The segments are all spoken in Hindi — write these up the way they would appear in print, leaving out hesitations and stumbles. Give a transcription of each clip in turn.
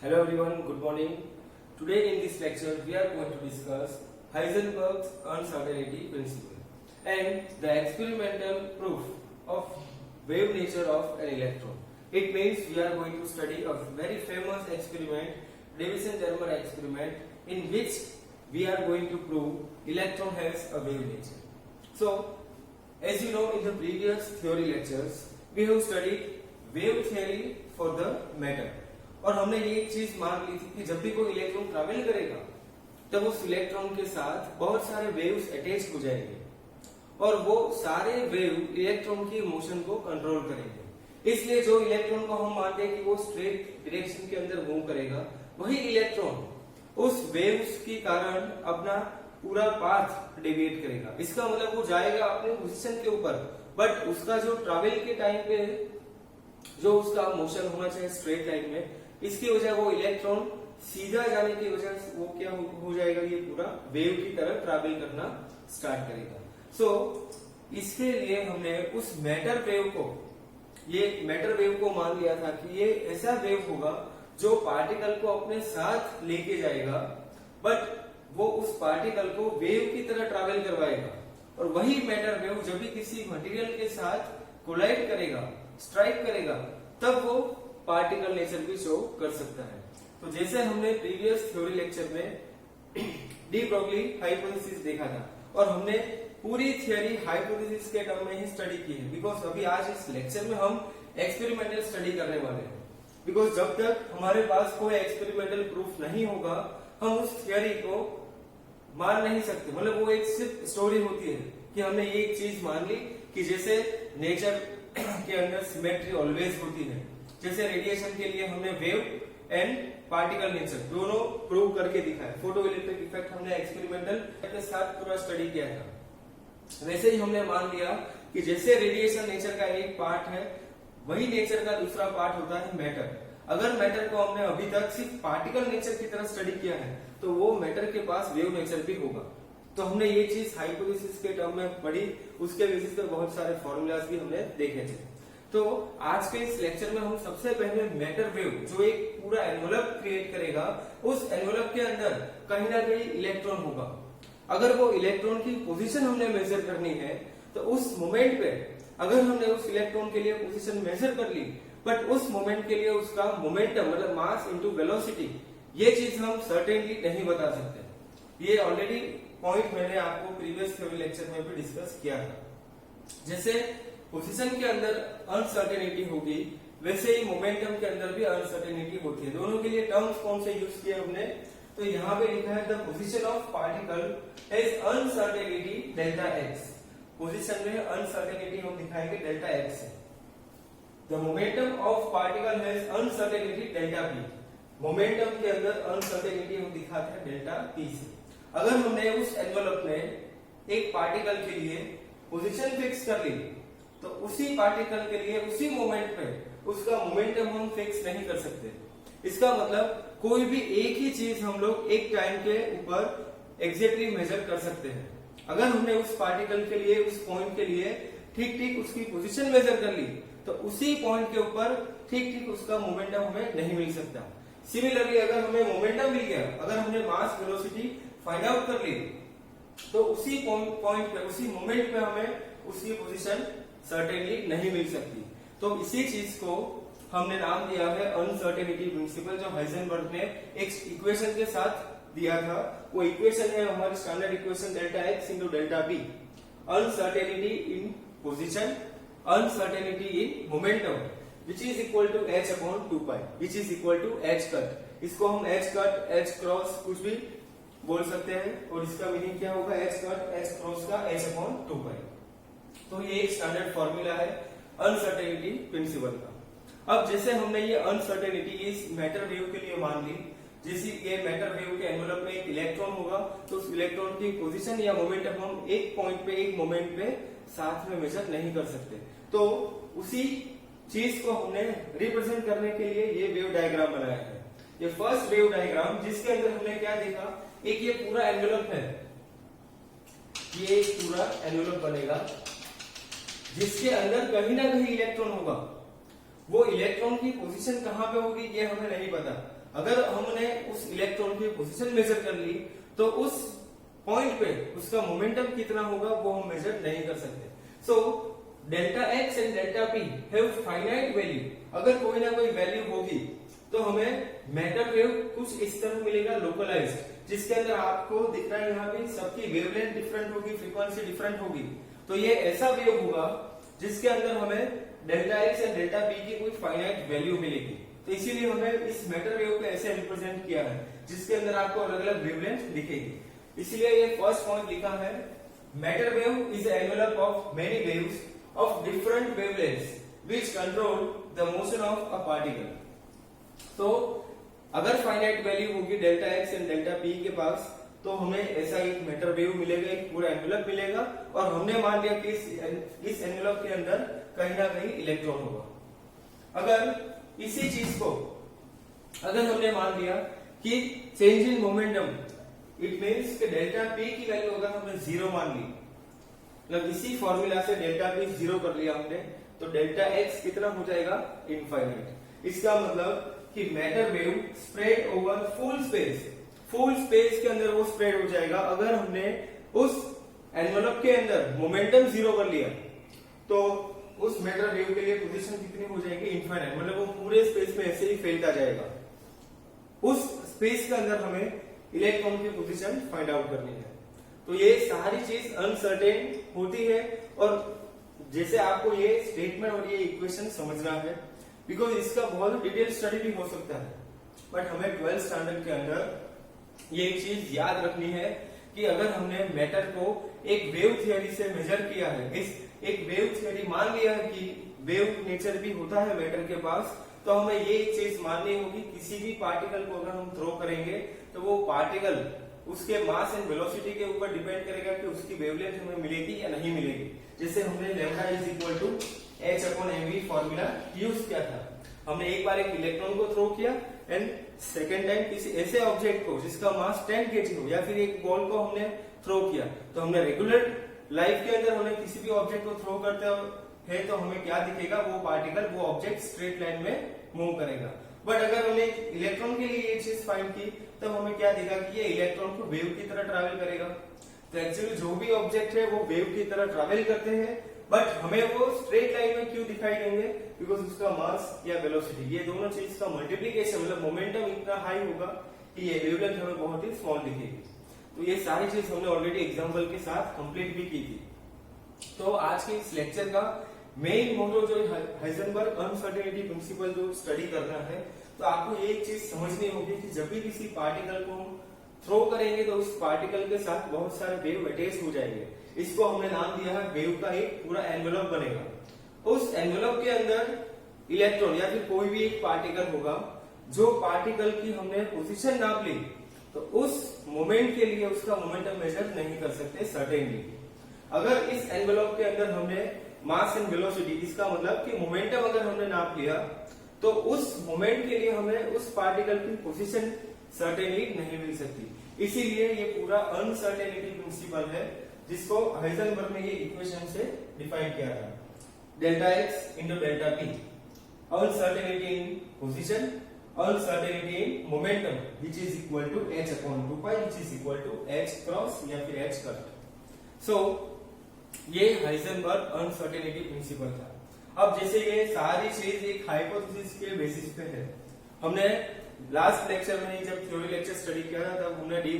Hello everyone, good morning. Today in this lecture we are going to discuss Heisenberg's uncertainty principle and the experimental proof of wave nature of an electron. It means we are going to study a very famous experiment, Davison-Germer experiment, in which we are going to prove electron has a wave nature. So, as you know, in the previous theory lectures we have studied wave theory for the matter. और हमने ये एक चीज मान ली थी कि जब भी कोई इलेक्ट्रॉन ट्रैवल करेगा तब उस इलेक्ट्रॉन के साथ बहुत सारे वेव्स अटैच हो जाएंगे और वो सारे वेव इलेक्ट्रॉन की मोशन को कंट्रोल करेंगे। इसलिए जो इलेक्ट्रॉन को हम मानते हैं कि वो स्ट्रेट डायरेक्शन के अंदर मूव करेगा, वही इलेक्ट्रॉन उस वेव्स के कारण अपना पूरा पाथ डेविएट करेगा। इसका मतलब वो जाएगा अपने पोजीशन के ऊपर, बट उसका जो ट्रैवल के टाइम पे जो उसका मोशन होना चाहिए स्ट्रेट लाइन में, इसकी वजह वो इलेक्ट्रॉन सीधा जाने की वजह से वो क्या हो जाएगा, ये पूरा वेव की तरह ट्रैवल करना स्टार्ट करेगा। सो इसके लिए हमने उस मैटर वेव को, ये मैटर वेव को मान लिया था कि ये ऐसा वेव होगा जो पार्टिकल को अपने साथ लेके जाएगा, बट वो उस पार्टिकल को वेव की तरह ट्रैवल करवाएगा। और वही मैटर वेव जब भी किसी मटेरियल के साथ कोलाइड करेगा, स्ट्राइक करेगा, तब वो पार्टिकल नेचर भी शो कर सकता है। तो जैसे हमने प्रीवियस थ्योरी लेक्चर में डी ब्रोगली हाइपोथेसिस देखा था और हमने पूरी थियरी हाइपोथेसिस के टर्म में ही स्टडी की है, बिकॉज अभी आज इस लेक्चर में हम एक्सपेरिमेंटल स्टडी करने वाले हैं। बिकॉज जब तक हमारे पास कोई एक्सपेरिमेंटल प्रूफ नहीं होगा हम उस थियरी को मान नहीं सकते। मतलब वो एक सिर्फ स्टोरी होती है कि हमने ये एक चीज मान ली कि जैसे नेचर के अंदर सिमेट्री ऑलवेज होती है, जैसे रेडिएशन के लिए हमने वेव एंड पार्टिकल नेचर दोनों प्रूव करके दिखाया। फोटो इलेक्ट्रिक इफेक्ट हमने एक्सपेरिमेंटल के साथ पूरा स्टडी किया था। वैसे ही हमने मान लिया कि जैसे रेडिएशन नेचर का एक पार्ट है, वही नेचर का दूसरा पार्ट होता है मैटर। अगर मैटर को हमने अभी तक सिर्फ पार्टिकल नेचर की तरह स्टडी किया है तो वो मैटर के पास वेव नेचर भी होगा। तो हमने ये चीज हाइपोथेसिस के टर्म में पढ़ी, उसके बेसिस पे बहुत सारे फॉर्मूलाज भी हमने देखे थे। तो आज के इस लेक्चर में हम सबसे पहले मैटर वेव जो एक पूरा एनवलप क्रिएट करेगा, उस एनवलप के अंदर कहीं ना कहीं इलेक्ट्रॉन होगा। अगर वो इलेक्ट्रॉन की पोजीशन हमने मेजर करनी है तो उस मोमेंट पे अगर हमने उस इलेक्ट्रॉन के लिए पोजीशन मेजर कर ली, बट उस मोमेंट के लिए उसका मोमेंटम मतलब मास इनटू वेलोसिटी, ये चीज हम सर्टेनली नहीं बता सकते। ये ऑलरेडी पॉइंट मैंने आपको प्रीवियस थ्योरी लेक्चर में भी डिस्कस किया था। जैसे पोजीशन के अंदर अनसर्टेनिटी होगी, वैसे ही मोमेंटम के अंदर भी अनसर्टेनिटी होती है। दोनों के लिए टर्म्स कौन से यूज किए हमने, तो यहाँ पे लिखा है the position of particle has uncertainty delta x. Position में अनसर्टेनिटी हम दिखाएंगे डेल्टा एक्स से। The momentum of particle has uncertainty delta P. Momentum के अंदर अनसर्टेनिटी हम दिखाते हैं डेल्टा पी से। अगर हमने उस एनवलप में एक पार्टिकल के लिए पोजीशन फिक्स कर ली तो उसी पार्टिकल के लिए उसी मोमेंट पे उसका मोमेंटम हम फिक्स नहीं कर सकते। इसका मतलब कोई भी एक ही चीज हम लोग एक टाइम के ऊपर एग्जैक्टली मेजर कर सकते हैं। अगर हमने उस पार्टिकल के लिए, उस पॉइंट के लिए ठीक ठीक उसकी पोजीशन मेजर कर ली तो उसी पॉइंट के ऊपर ठीक ठीक उसका मोमेंटम हमें नहीं मिल सकता। सिमिलरली अगर हमें मोमेंटम मिल गया, अगर हमने मास वेलोसिटी फाइंड आउट कर ली तो उसी पॉइंट पे, उसी मोमेंट पे हमें उसकी पोजीशन सर्टेनली नहीं मिल सकती। तो इसी चीज को हमने नाम दिया है अनसर्टेनिटी प्रिंसिपल, जो हाइजेनबर्ग ने एक इक्वेशन के साथ दिया था। वो इक्वेशन है हमारी standard equation delta X into delta B. Uncertainty in position, uncertainty in momentum, which is equal to h upon 2 which is equal to h cut. इसको हम h कट, h क्रॉस कुछ भी बोल सकते हैं और इसका मीनिंग क्या होगा, h कट, h क्रॉस का h अपॉन 2 तो ये एक स्टैंडर्ड फॉर्मूला है अनसर्टेनिटी प्रिंसिपल का। अब जैसे हमने ये अनसर्टेनिटी इस मैटर वेव के लिए मान ली, जैसे ये मैटर वेव के एनवलप में एक इलेक्ट्रॉन होगा तो उस इलेक्ट्रॉन की पोजीशन या मोमेंटम हम एक पॉइंट पे, एक मोमेंट पे साथ में मेजर नहीं कर सकते। तो उसी चीज को हमने रिप्रेजेंट करने के लिए ये वेव डायग्राम बनाया है। ये फर्स्ट वेव डायग्राम जिसके अंदर हमने क्या देखा, एक ये पूरा एनवलप है, ये पूरा एनवलप बनेगा जिसके अंदर कहीं ना कहीं इलेक्ट्रॉन होगा। वो इलेक्ट्रॉन की पोजीशन कहां पे होगी ये हमें नहीं पता। अगर हमने उस इलेक्ट्रॉन की पोजीशन मेजर कर ली तो उस पॉइंट पे उसका मोमेंटम कितना होगा वो हम मेजर नहीं कर सकते। So delta x and delta P have finite value. अगर कोई ना कोई वैल्यू होगी तो हमें मैटर वेव कुछ इस तरह मिलेगा लोकलाइज्ड, जिसके अंदर आपको दिख रहा है यहाँ पे सबकी वेवलेंथ डिफरेंट होगी, फ्रीक्वेंसी डिफरेंट होगी। तो ये ऐसा वेव होगा जिसके अंदर हमें delta x and delta P की कोई फाइनाइट वैल्यू मिलेगी। तो इसीलिए हमें इस मैटर वेव को ऐसे रिप्रेजेंट किया है जिसके अंदर आपको अलग अलग वेवलेंथ दिखेगी। इसलिए ये फर्स्ट पॉइंट लिखा है, matter wave is envelope of many waves of different wavelengths which control the motion of a particle. तो अगर फाइनाइट वैल्यू होगी delta x and delta P के पास तो हमें ऐसा एक मैटर वेव मिलेगा, एक पूरा एनवेलप मिलेगा, और हमने मान लिया कि इस एनवेलप के अंदर कहीं ना कहीं इलेक्ट्रॉन होगा। अगर इसी चीज को अगर हमने मान लिया कि change in momentum, it means कि डेल्टा पी की वैल्यू अगर हमने जीरो मान ली, मतलब इसी फॉर्मूला से डेल्टा पी जीरो कर लिया हमने, तो डेल्टा एक्स कितना हो जाएगा, इनफाइनाइट। इसका मतलब कि matter wave spread over full space के अंदर वो स्प्रेड हो जाएगा। अगर हमने उस एनवेलप के अंदर मोमेंटम जीरो कर लिया तो उस मैटर वेव के लिए पोजीशन कितनी हो जाएगी, इनफाइनाइट, मतलब वो पूरे स्पेस में ऐसे ही फैलता जाएगा। उस स्पेस के अंदर हमें इलेक्ट्रॉन की पोजीशन फाइंड आउट करनी है। तो ये सारी चीज अनसर्टेन होती है, और जैसे आपको ये स्टेटमेंट और ये इक्वेशन समझना है, बिकॉज इसका बहुत डिटेल स्टडी भी हो सकता है, बट हमें 12th स्टैंडर्ड के अंदर ये एक चीज याद रखनी है कि अगर हमने मैटर को एक वेव थियरी से मेजर किया है, इस एक वेव थियरी मान लिया है कि वेव नेचर भी होता है मैटर के पास, तो हमें ये एक चीज माननी होगी, किसी भी पार्टिकल को अगर हम थ्रो करेंगे तो वो पार्टिकल उसके मास एंड वेलोसिटी के ऊपर डिपेंड करेगा कि उसकी वेवलेंथ हमें मिलेगी या नहीं मिलेगी। जैसे हमने lambda is equal to h/mv formula use किया था। हमने एक बार एक इलेक्ट्रॉन को थ्रो किया एंड सेकेंड टाइम किसी ऐसे ऑब्जेक्ट को जिसका मास 10 kg हो, या फिर एक बॉल को हमने थ्रो किया। तो हमने रेगुलर लाइफ के अंदर हमें किसी भी ऑब्जेक्ट को थ्रो करते हैं तो हमें क्या दिखेगा, वो पार्टिकल, वो ऑब्जेक्ट स्ट्रेट लाइन में मूव करेगा। बट अगर हमने इलेक्ट्रॉन के लिए ये चीज फाइंड की तब हमें क्या दिखा कि ये इलेक्ट्रॉन को वेव की तरह ट्रैवल करेगा। तो एक्चुअली जो भी ऑब्जेक्ट है वो वेव की तरह ट्रैवल करते हैं, बट हमें वो स्ट्रेट लाइन में क्यों दिखाई देंगे, बिकॉज उसका मास या वेलोसिटी, ये दोनों चीज का मल्टीप्लीकेशन, मतलब मोमेंटम इतना हाई होगा कि ये वेवलेंथ हमें बहुत ही स्मॉल दिखेगी। तो ये सारी चीज हमने ऑलरेडी एग्जांपल के साथ कंप्लीट भी की थी। तो आज के इस लेक्चर का मेन मोटो जो हाइजेनबर्ग अनसर्टेनिटी प्रिंसिपल जो स्टडी करना है, तो आपको ये एक चीज समझनी होगी कि जब भी किसी पार्टिकल को हम थ्रो करेंगे तो उस पार्टिकल के साथ बहुत सारे वेव अटैच हो जाएंगे। इसको हमने नाम दिया है वेव का एक पूरा एनवेलप बनेगा। उस एनवेलप के अंदर इलेक्ट्रॉन या फिर कोई भी एक पार्टिकल होगा, जो पार्टिकल की हमने पोजीशन नाप ली तो उस मोमेंट के लिए उसका मोमेंटम मेजर नहीं कर सकते सर्टेनली। अगर इस एनवेलप के अंदर हमने मास एंड वेलोसिटी, इसका मतलब कि मोमेंटम अगर हमने नाप लिया तो उस मोमेंट के लिए हमें उस पार्टिकल की पोजीशन सर्टेनली नहीं मिल सकती। इसीलिए ये पूरा अनसर्टेनिटी प्रिंसिपल है जिसको हाइजेनबर्ग ने ये इक्वेशन से डिफाइन किया था, delta X into delta P, uncertainty in position, uncertainty in momentum which is equal to h/2π which is equal to h cross या फिर h कट। सो ये हाइजेनबर्ग अनसर्टेनिटी प्रिंसिपल था। अब जैसे ये सारी चीज एक हाइपोथेसिस के बेसिस पे है, हमने लास्ट लेक्चर में जब थ्योरी लेक्चर स्टडी किया था तब हमने डी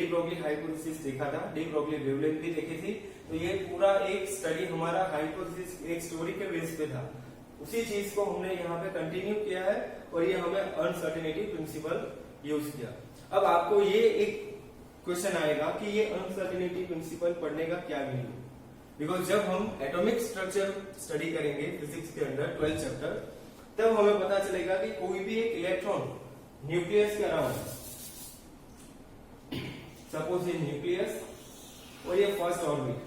ब्रोगली हाइपोथेसिस देखा था, डी ब्रोगली वेवलेंथ भी देखी थी। तो ये पूरा एक स्टडी हमारा हाइपोथेसिस एक स्टोरी के बेस पे था, उसी चीज को हमने यहाँ पे कंटिन्यू किया है और ये हमें अनसर्टेनिटी प्रिंसिपल यूज किया। अब आपको ये एक क्वेश्चन आएगा कि ये अनसर्टेनिटी प्रिंसिपल पढ़ने का क्या मीनिंग, बिकॉज जब हम एटॉमिक स्ट्रक्चर स्टडी करेंगे फिजिक्स के अंदर 12th चैप्टर, तब हमें पता चलेगा कि कोई भी एक इलेक्ट्रॉन न्यूक्लियस के अराउंड, सपोज ये न्यूक्लियस और ये फर्स्ट ऑर्बिट,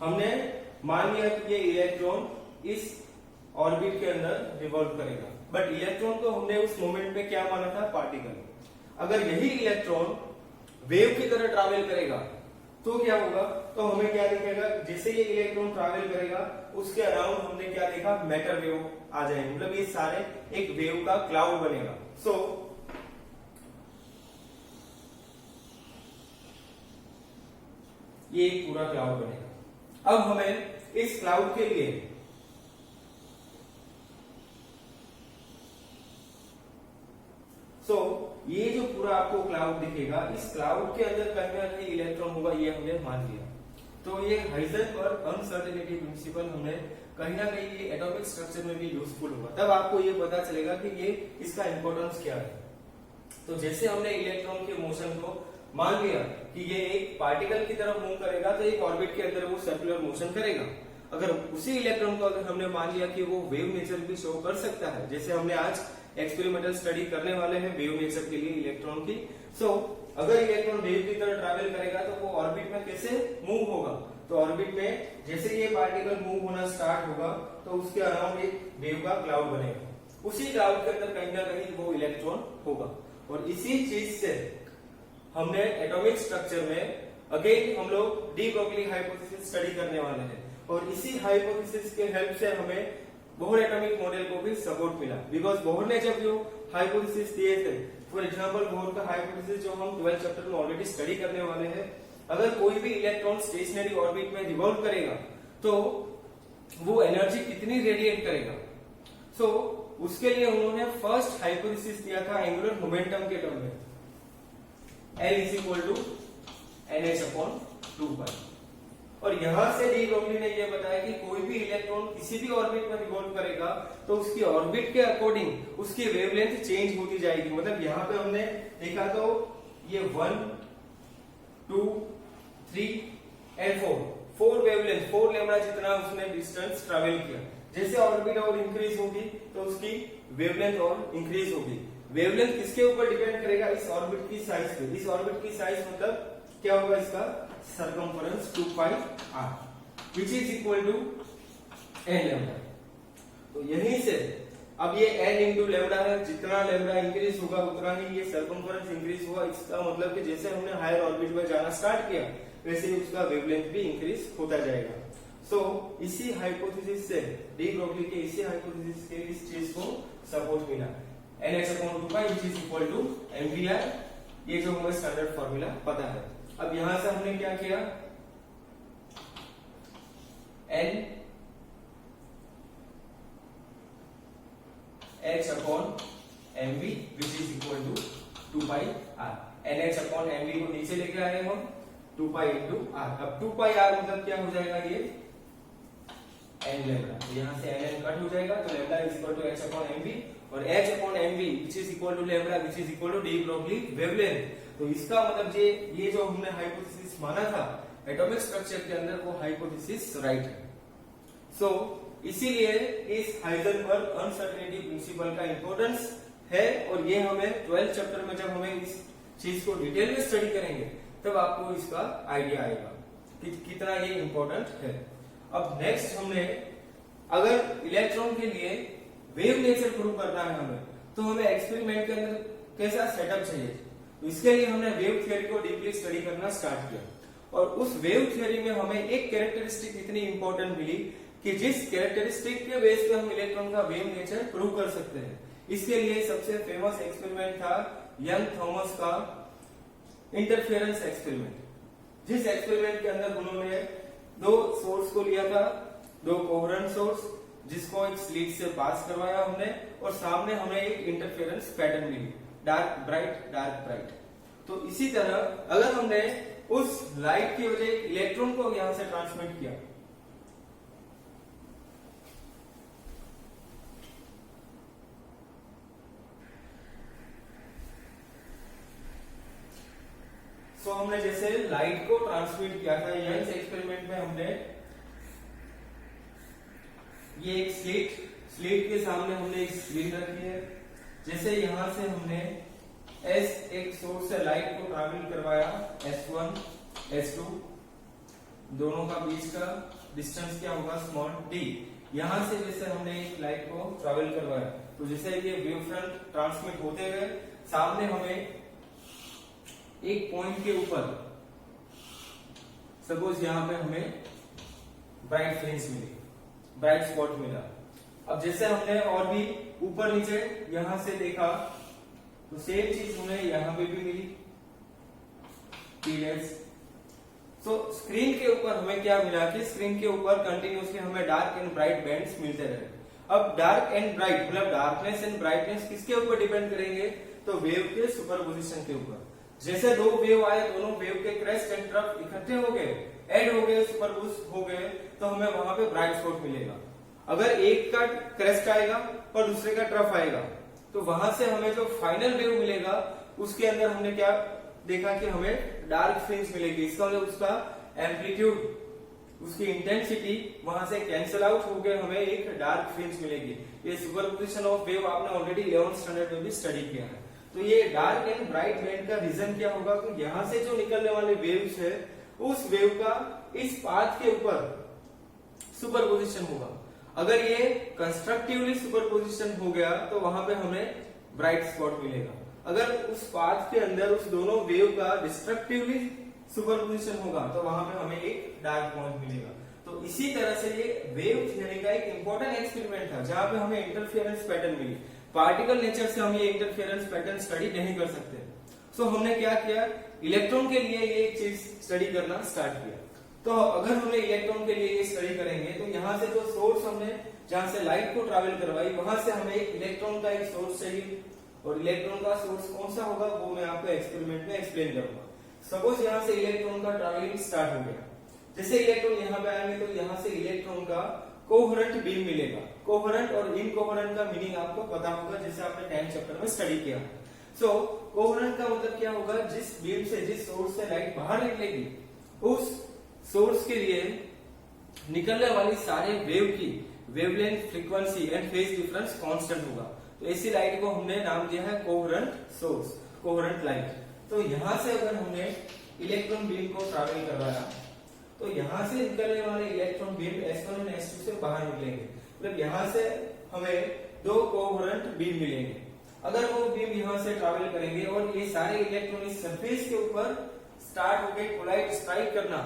हमने मान लिया कि ये इलेक्ट्रॉन इस ऑर्बिट के अंदर रिवॉल्व करेगा, बट इलेक्ट्रॉन को हमने उस मोमेंट में क्या माना था, पार्टिकल। अगर यही इलेक्ट्रॉन वेव की तरह ट्रैवल करेगा तो क्या होगा, तो हमें क्या दिखेगा, जैसे ये इलेक्ट्रॉन ट्रैवल करेगा उसके अराउंड हमने क्या देखा, मैटर वेव आ जाएंगे, मतलब ये सारे एक वेव का क्लाउड बनेगा। सो ये एक पूरा क्लाउड बनेगा। अब हमें इस क्लाउड के लिए ये जो पूरा आपको क्लाउड दिखेगा, इस क्लाउड के अंदर कहीं ना कहीं इलेक्ट्रॉन होगा, ये हमने मान लिया। तो ये हाइजेनबर्ग अनसर्टेनिटी प्रिंसिपल हमें कहीं ना कहीं ये एटॉमिक स्ट्रक्चर में भी यूजफुल होगा, तब आपको ये पता चलेगा कि ये इसका इंपॉर्टेंस क्या है। तो जैसे हमने इलेक्ट्रॉन के मोशन को मान लिया कि ये एक पार्टिकल की तरफ मूव करेगा, तो एक ऑर्बिट के अंदर वो सर्कुलर मोशन करेगा। अगर उसी इलेक्ट्रॉन को अगर हमने मान लिया कि वो वेव नेचर भी शो कर सकता है, जैसे हमने आज एक्सपेरिमेंटल स्टडी करने वाले हैं वेव नेचर के लिए इलेक्ट्रॉन की। सो अगर इलेक्ट्रॉन वेव की तरह ट्रैवल करेगा तो वो ऑर्बिट में कैसे मूव होगा, तो ऑर्बिट में जैसे ये पार्टिकल मूव होना स्टार्ट होगा तो उसके अराउंड एक वेव का क्लाउड बनेगा। उसी क्लाउड के अंदर कहीं ना कहीं वो इलेक्ट्रॉन होगा। और इसी चीज से हमने एटॉमिक स्ट्रक्चर में अगेन हम लोग डी ब्रोगली हाइपोथेसिस स्टडी करने वाले हैं, और इसी हाइपोथेसिस के हेल्प से हमें बोहर एटॉमिक मॉडल को भी सपोर्ट मिला। बिकॉज बोहर ने जब जो हाइपोथेसिस दिए थे, फॉर एग्जांपल बोहर का हाइपोथेसिस जो हम 12th चैप्टर में ऑलरेडी स्टडी करने वाले हैं, अगर कोई भी इलेक्ट्रॉन स्टेशनरी ऑर्बिट में रिवॉल्व करेगा तो वो एनर्जी कितनी रेडिएट करेगा। सो उसके लिए उन्होंने फर्स्ट हाइपोथेसिस दिया था एंगुलर मोमेंटम के टर्म में, L is equal to NH/2π। और यहां से डी ब्रोगली ने यह बताया कि कोई भी इलेक्ट्रॉन किसी भी ऑर्बिट में रिवॉल्व करेगा तो उसकी ऑर्बिट के अकॉर्डिंग उसकी वेवलेंथ चेंज होती जाएगी। मतलब यहाँ पे हमने देखा तो ये 1, 2, 3 एंड 4 वेवलेंथ, 4 लैम्डा जितना उसने डिस्टेंस ट्रैवल किया। जैसे ऑर्बिट और इंक्रीज होगी तो उसकी वेवलेंथ और इंक्रीज होगी। वेवलेंथ किसके ऊपर डिपेंड करेगा, इस ऑर्बिट की साइज पे। इस ऑर्बिट की साइज मतलब क्या होगा, इसका circumference 2πr which is equal to n lambda. तो यहीं से अब ये n इंटू लैम्डा है, जितना लैम्डा इंक्रीज होगा उतना ही ये सर्कमफरेंस इंक्रीज होगा। इसका मतलब कि जैसे हमने हायर ऑर्बिट में जाना स्टार्ट किया वैसे ही उसका वेवलेंथ भी इंक्रीज होता जाएगा। सो इसी हाइपोथेसिस से डी ब्रोगली के इसी हाइपोथेसिस के इस चीज को सपोर्ट मिला, NH/2π which is equal to mvr। ये जो हमें स्टैंडर्ड फार्मूला पता है। अब यहां से हमने क्या किया, n h/mv which is equal to 2πr। NH/mv को नीचे लेके आए हम 2π into r। अब 2πr मतलब क्या हो जाएगा, ये n लैम्डा, यहां से n कट हो जाएगा तो lambda is equal to h/mv, और h/mv which is equal to lambda which is equal to de Broglie wavelength. तो इसका मतलब ये जो हमने हाइपोथेसिस माना था एटॉमिक स्ट्रक्चर के अंदर, वो हाइपोथेसिस राइट है। सो इसीलिए इस हाइजेनबर्ग अनसर्टेनिटी प्रिंसिपल का इंपॉर्टेंस है, और ये हमें 12th चैप्टर में जब हमें इस चीज को डिटेल में स्टडी करेंगे तब आपको इसका आइडिया आएगा कि कितना ये इंपॉर्टेंट है। अब नेक्स्ट हमने, अगर इलेक्ट्रॉन के लिए वेव नेचर प्रूव करना है हमें, तो हमें एक्सपेरिमेंट के अंदर कैसा सेटअप चाहिए। तो इसके लिए हमने वेव थ्योरी को डीपली स्टडी करना स्टार्ट किया, और उस वेव थ्योरी में हमें एक कैरेक्टरिस्टिक इतनी इंपॉर्टेंट मिली कि जिस कैरेक्टरिस्टिक के बेस पे हम इलेक्ट्रॉन का वेव नेचर प्रूव कर सकते हैं। इसके लिए सबसे फेमस एक्सपेरिमेंट था यंग थॉमस का इंटरफेरेंस एक्सपेरिमेंट, जिस एक्सपेरिमेंट के अंदर उन्होंने दो सोर्स को लिया था, दो कोहेरेंट सोर्स, जिसको एक स्लिट से पास करवाया हमने, और सामने हमें एक इंटरफेरेंस पैटर्न मिली, डार्क ब्राइट डार्क ब्राइट। तो इसी तरह अगर हमने उस लाइट की वजह इलेक्ट्रॉन को यहां से ट्रांसमिट किया, तो हमने जैसे लाइट को ट्रांसमिट किया था यंग्स एक्सपेरिमेंट में, हमने ये एक स्लिट के सामने हमने एक स्क्रीन रखी है। जैसे यहां से हमने S एक सोर्स से लाइट को ट्रैवल करवाया, S1 S2, दोनों का बीच का डिस्टेंस क्या होगा, स्मॉल d। यहां से जैसे हमने एक लाइट को ट्रैवल करवाया, तो जैसे ये वेव फ्रंट ट्रांसमिट होते गए, सामने हमें एक पॉइंट के ऊपर सपोज यहाँ पे हमें ब्राइट फ्रिंज मिली, ब्राइट स्पॉट मिला। अब जैसे हमने और भी ऊपर नीचे यहां से देखा तो सेम चीज हमें यहाँ पे भी मिली पीरियड्स। सो स्क्रीन के ऊपर हमें क्या मिला कि स्क्रीन के ऊपर कंटिन्यूसली हमें डार्क एंड ब्राइट बैंड्स मिलते रहे। अब डार्क एंड ब्राइट मतलब डार्कनेस एंड ब्राइटनेस किसके ऊपर डिपेंड करेंगे, तो वेव के सुपरपोजिशन के ऊपर। जैसे दो वेव आए, दोनों वेव के क्रेस्ट एंड ट्रफ इकट्ठे हो गए, ऐड हो गए, सुपरपोज हो गए, तो हमें वहां पे ब्राइट स्पॉट मिलेगा। अगर एक का क्रेस्ट आएगा और दूसरे का ट्रफ आएगा, तो वहां से हमें जो फाइनल वेव मिलेगा उसके अंदर हमने क्या देखा कि हमें डार्क फ्रिंज मिलेगी। इसका मतलब उसका एम्पलीट्यूड, उसकी इंटेंसिटी वहां से कैंसिल आउट होकर हमें एक डार्क फ्रिंज मिलेगी। ये सुपरपोजिशन ऑफ वेव आपने ऑलरेडी 11th स्टैंडर्ड में भी स्टडी किया है। तो ये डार्क एंड ब्राइट बैंड का रीजन क्या होगा कि यहाँ से जो निकलने वाले वेव्स है उस वेव का इस पाथ के ऊपर सुपरपोजिशन होगा। अगर ये कंस्ट्रक्टिवली सुपरपोजिशन हो गया तो वहां पे हमें ब्राइट स्पॉट मिलेगा। अगर उस पाथ के अंदर उस दोनों वेव का डिस्ट्रक्टिवली सुपरपोजिशन होगा तो वहां पे हमें एक डार्क पॉइंट मिलेगा। तो इसी तरह से ये वेव थियरी का एक इंपॉर्टेंट एक्सपेरिमेंट था जहां पे हमें इंटरफेरेंस पैटर्न मिली। पार्टिकल नेचर से हम ये इंटरफेरेंस पैटर्न स्टडी नहीं कर सकते। सो हमने क्या किया, इलेक्ट्रॉन के लिए ये एक चीज स्टडी करना स्टार्ट किया। तो अगर हमने इलेक्ट्रॉन के लिए ये स्टडी करेंगे तो यहाँ से जो सोर्स हमने जहां से लाइट को ट्रैवल करवाई वहां से हमें एक इलेक्ट्रॉन का एक सोर्स चाहिए, और इलेक्ट्रॉन का सोर्स कौन सा होगा वो मैं आपको एक्सपेरिमेंट में एक्सप्लेन करूंगा। सपोज यहाँ से इलेक्ट्रॉन का ट्रैवलिंग स्टार्ट हो गया। जैसे इलेक्ट्रॉन यहाँ पे आएंगे तो यहाँ से इलेक्ट्रॉन का कोहेरेंट बीम मिलेगा। कोहेरेंट और इनकोहेरेंट का मीनिंग आपको पता होगा, जैसे आपने 10th चैप्टर में स्टडी किया। सो कोहेरेंट का मतलब क्या होगा, जिस बीम से, जिस सोर्स से लाइट बाहर निकलेगी उस सोर्स के लिए निकलने वाली सारे वेव की wavelength, frequency and phase difference constant होगा। तो ऐसी लाइट को हमने नाम दिया है कोहेरेंट सोर्स, कोहेरेंट लाइट। तो यहां से अगर हमने इलेक्ट्रॉन बीम को ट्रैवल करवाया तो यहां से निकलने वाले इलेक्ट्रॉन बीम S1 और S2 से बाहर निकलेंगे। मतलब यहां से हमें दो कोहेरेंट बीम मिलेंगे। अगर वो बीम यहां से ट्रैवल करेंगे और ये सारे इलेक्ट्रॉन इस सरफेस के ऊपर स्टार्ट होके कोलाइड स्ट्राइक करना,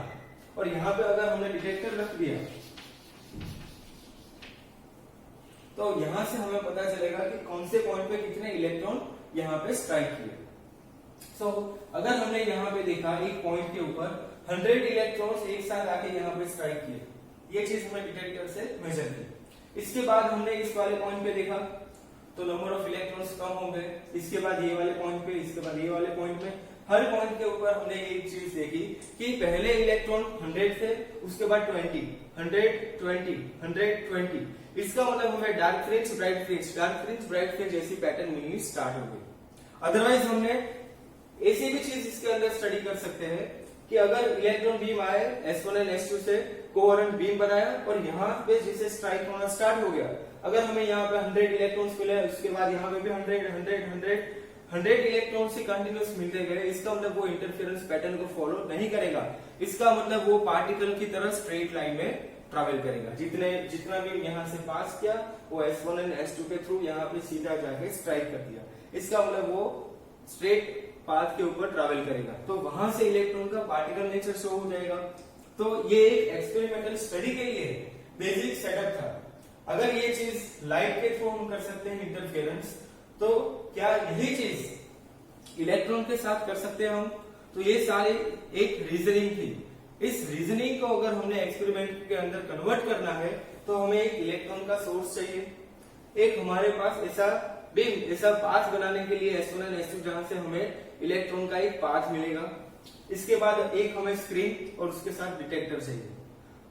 और यहाँ पे अगर हमने डिटेक्टर रख दिया तो यहां से हमें पता चलेगा कि कौन से पॉइंट पे कितने इलेक्ट्रॉन यहाँ पे स्ट्राइक किए। सो अगर हमने यहाँ पे देखा एक पॉइंट के ऊपर 100 इलेक्ट्रॉन्स एक साथ आके यहाँ पे स्ट्राइक किए, ये चीज हमने डिटेक्टर से मेजर की। इसके बाद हमने इस वाले पॉइंट पे देखा तो नंबर ऑफ इलेक्ट्रॉन्स कम हो गए। इसके बाद ये वाले पॉइंट पे, इसके बाद ये वाले पॉइंट पे, हर पॉइंट के ऊपर हमने एक चीज देखी कि पहले इलेक्ट्रॉन 100 थे, उसके बाद 20, 100, 20, 100, 20। इसका मतलब हमें dark fringe, bright fringe, dark fringe, bright fringe ऐसी पैटर्न मिलनी स्टार्ट हो गई। अदरवाइज हमने ऐसी भी चीज इसके अंदर स्टडी कर सकते हैं कि अगर इलेक्ट्रॉन बीम आए S1 और S2 से कोहेरेंट बीम बनाया और यहाँ पे जिसे स्ट्राइक होना स्टार्ट हो गया, अगर हमें यहाँ पे 100 इलेक्ट्रॉन्स मिले, उसके बाद यहाँ पे भी 100 इलेक्ट्रॉन से कंटिन्यूस मिलते गए, इसका मतलब वो इंटरफेरेंस पैटर्न को फॉलो नहीं करेगा। इसका मतलब वो पार्टिकल की तरह स्ट्रेट लाइन में ट्रैवल करेगा। जितना भी यहाँ से पास किया वो S1 और S2 के थ्रू यहाँ पे सीधा जाके स्ट्राइक कर दिया। इसका मतलब वो स्ट्रेट पाथ के ऊपर ट्रैवल करेगा, तो वहां से इलेक्ट्रॉन का पार्टिकल नेचर शो हो जाएगा। तो ये एक एक्सपेरिमेंटल स्टडी के लिए बेसिक सेटअप था। अगर ये चीज लाइट के थ्रू हम कर सकते हैं इंटरफेरेंस, तो क्या यही चीज इलेक्ट्रॉन के साथ कर सकते हैं हम? तो ये सारी एक रीजनिंग थी। इस रीजनिंग को अगर हमने एक्सपेरिमेंट के अंदर कन्वर्ट करना है तो हमें एक इलेक्ट्रॉन का सोर्स चाहिए, एक हमारे पास ऐसा बीम, ऐसा पाथ बनाने के लिए S1 और S2 जहां से हमें इलेक्ट्रॉन का एक पाथ मिलेगा। इसके बाद एक हमें स्क्रीन और उसके साथ डिटेक्टर चाहिए।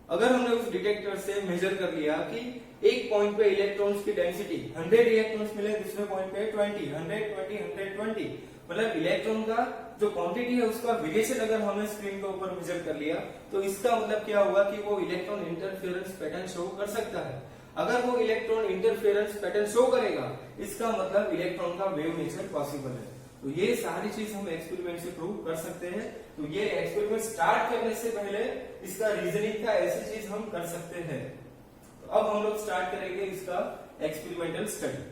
अगर हमने उस डिटेक्टर से मेजर कर लिया कि एक पॉइंट पे इलेक्ट्रॉन्स की डेंसिटी 100 इलेक्ट्रॉन्स मिले, दूसरे पॉइंट पे 20, 100, 20, 120, मतलब इलेक्ट्रॉन का जो क्वांटिटी है उसका वेरिएशन अगर हमने स्क्रीन के ऊपर मेजर कर लिया तो इसका मतलब क्या होगा कि वो इलेक्ट्रॉन इंटरफेरेंस पैटर्न शो कर सकता है। अगर वो इलेक्ट्रॉन इंटरफेरेंस पैटर्न शो करेगा, इसका मतलब इलेक्ट्रॉन का वेव नेचर पॉसिबल है। तो ये सारी चीज हम एक्सपेरिमेंट से प्रूव कर सकते हैं। तो ये एक्सपेरिमेंट स्टार्ट करने से पहले इसका रीजनिंग का ऐसी चीज हम कर सकते हैं। तो अब हम लोग स्टार्ट करेंगे इसका एक्सपेरिमेंटल स्टडी।